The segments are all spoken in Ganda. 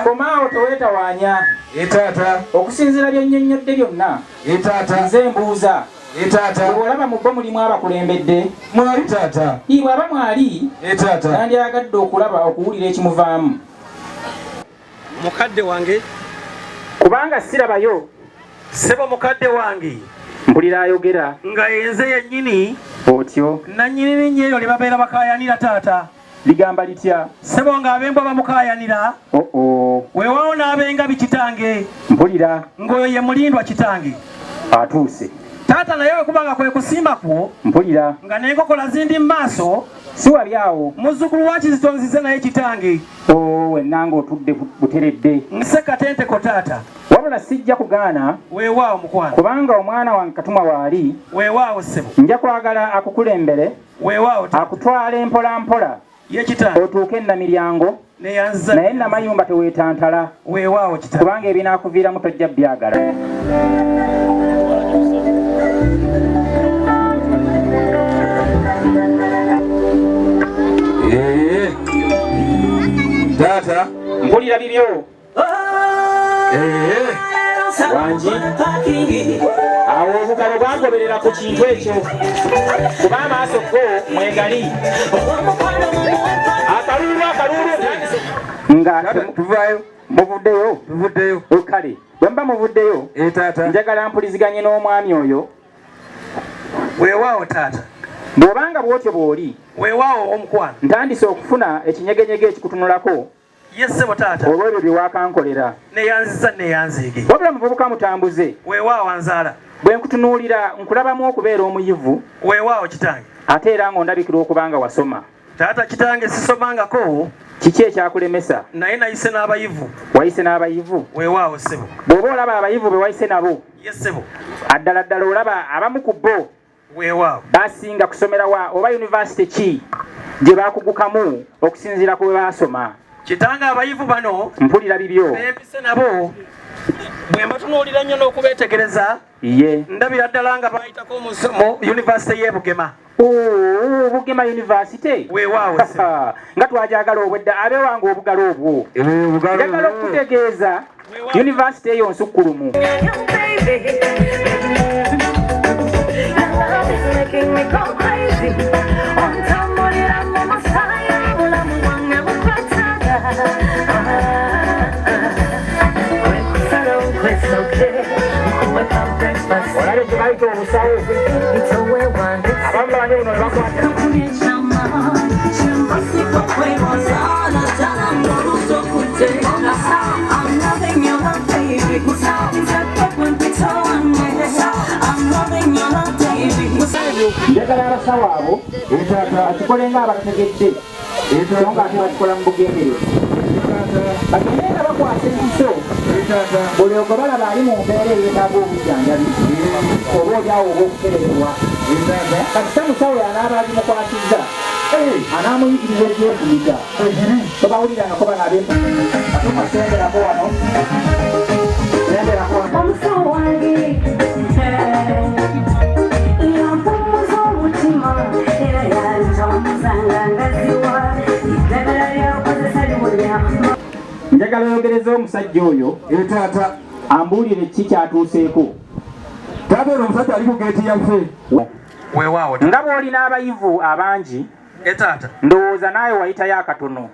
Komao toweta wanya etata okusinzira byennyonnyodde byonna etata nze mbuuza etata olaba mu bbo mulimu abakulembedde mwali tata bw'aba mwali etata nandyagadde okulaba okuwulira ekimuvaamu mukadde wange kubanga sirabayo sebo mukadde wange mpulira ayogera nga yenze yennyini otyo nannyini linnya eryo lye babeera bakayanira taata ligamba litya sebo ng'abembwa bamukayanira weewaawo n'abenga bikitange mpulira ng'oyo ye mulindwa kitange atuuse taata naye wekubanga kwe kusimba kwo mpulira nga n'enkokola zindi mu maaso si wali awo muzzukulu wa Kizito nzize naye kitange wennanga otudde buteredde nsekatenteko taata wabula sijja kugaana weewaawo mukwano kubanga omwana wange Katumwa waali weewaawo sebo nja kwagala akukulembere weewaawo akutwala empolampola ye kitange otuuke ennamiryango neyanza naye namayumba teweetantala weewaawo kitange kubanga ebinaakuviiramu tojja byagala tata mpulira bibyo wangi awo obugalo bwagoberera ku kintu ekyo kuba amaaso go mwegali akalulu nga tuvayo muvuddeyo kale bwemba muvuddeyo etata njagala mpuliziganye n'omwami oyo weewaawo taata bw'obanga bw'otyo bw'oli weewaawo omukwano ntandise okufuna ekinyegenyege ekikutunulako yessebo taata olw'ebyo bye waakankolera neyanziza neyanziige wabula muvubuka mutambuze weewaawo anzaala bwe nkutunuulira nkulabamu okubeera omuyivu weewaawo kitange ate era ng'ondabikira okubanga wasoma taata kitange sisomangako kiki ekyakulemesa naye nayise n'abayivu wayise n'abayivu weewaawo ssebo bw'oba olaba abayivu be wayise nabo yessebo addala ddala olaba abamu ku bo weewaawo basinga kusomera wa oba yunivasite ki gye baakugukamu okusinziira ku bwe baasoma kitange abayivu bano mpulira bibyo beempise nabo bwe mbatunuulira nnyo n'okubeetegereza ye ndabira ddala nga bayitako mu yunivasite y'e Bugema Bugema yunivasite weewaawo nga twajagala obwedda abeewange obugalo obwo njagala okutegeeza yunivasite eyo nsukkulumu olabe tebaita obusawo abamu banye buno nebakwata njagala abasawo abo akikole nga abategedde nga ate bakikola mu bugenderero bagende nga bakwasa enkiso buli ogo balaba ali mu mbeera eyeetaaga obujjanjabi oba olyawo oba okutererwa kakisa musawo yanaaba agimukwatizza anaamuyigiriza ekyekuyiga tobawuliranako banabe atumasemberako wano semberako wano omusawo wange yampumuza omutima era yantamuzanga ngaziwa iddagala lyakozesa liwonya njagala oyogereza omusajja oyo etata ambuulire ki kyatuuseeko taata ono omusajja ali ku geeti yaffe weewaawo nga bw'olina abayivu abangi etaata ndowooza naawe wayitayo akatono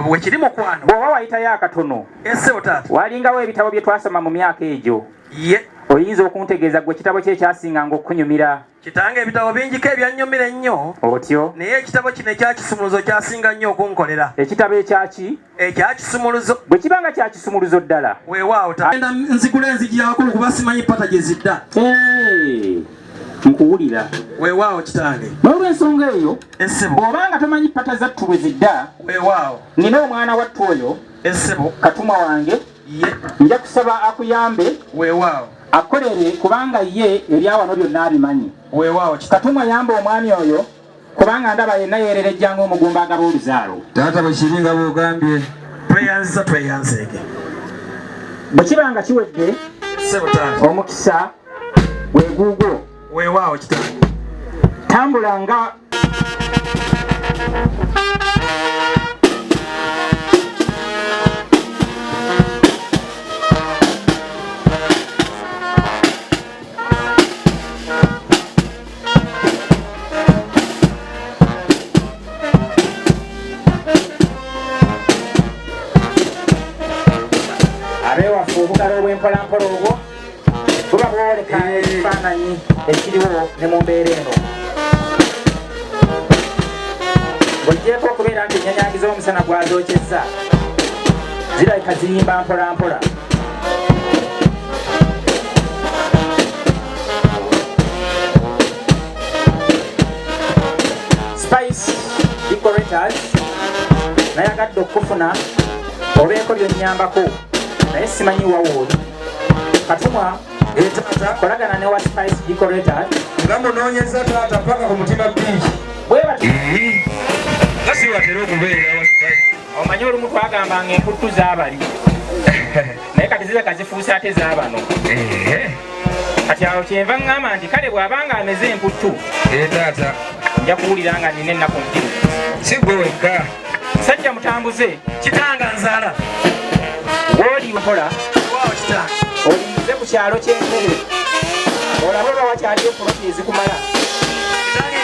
wekiri mukwano bw'oba wayitayo akatono essebo taata walingawo ebitabo bye twasoma mu myaka egyo ye oyinza okuntegeeza gwe kitabo kye kyasinganga okunyumira? Kitange ebitabo bingiko ebyanyumira ennyo. Otyo? Naye ekitabo kino ekyakisumuluzo kyasinga nnyo okunkolera. Ekitabo ekyaki? Ekyakisumuluzo. Bwe kibanga kyakisumuluzo ddala. Weewaawo enda nzigula enzigi yakulu kuba simanyi pata gye zidda. Nkuwulira. Weewaawo kitange. N'olw'ensonga eyo, essebo. bw'obanga tomanyi pata zattu bwe zidda, weewaawo. nina omwana wattu oyo, essebo. Katumwa wange, nja kusaba akuyambe. Weewaawo. Akolere kubanga ye ebyawano byonna abimanyi. Weewaawo. Katumwa yamba omwami oyo kubanga ndaba yenna yeererejjanga omugumba agaba oluzaalo. Taata bwe kiringa bw'ogambye. Tweyanziza tweyanzeege. Bwe kibanga kiwedde, essebo taata. omukisa weeguugwo. Weewaawo kitange. Tambulanga. Abeewaffe obugalo obw'empolampola obwo buba bwoleka ekifaananyi ekiriwo ne mu mbeera eno. Bw'oggyeko okubeera nti ennyanyagi z'omusana gwazokyezza zirabika ziyimba mpolampola. Spice decorators nayagadde okufuna obeeko byonnyambako naye simanyi wawooli. Katumwa kolagana ne wa Spice decorators Nga munoonyeza taata paka ku mutima bingi. bwe bati. Nga si watera okubeera wa Spice. Omanyi olumu twagambanga emputtu z'abali naye kati zireka zifuuse ate z'abano. Kati awo kyenva ŋŋamba nti kale bw'abanga ameze emputtu Taata. nja kuwulira nga nina ennaku ntiru. Si gwe wekka. Musajja mutambuze Kitanga nzaala. gw'oli mpola Weewaawo kitange. olinze ku kyalo ky'emmere olabe oba wakyaliyo poloti ezikumala. Kitange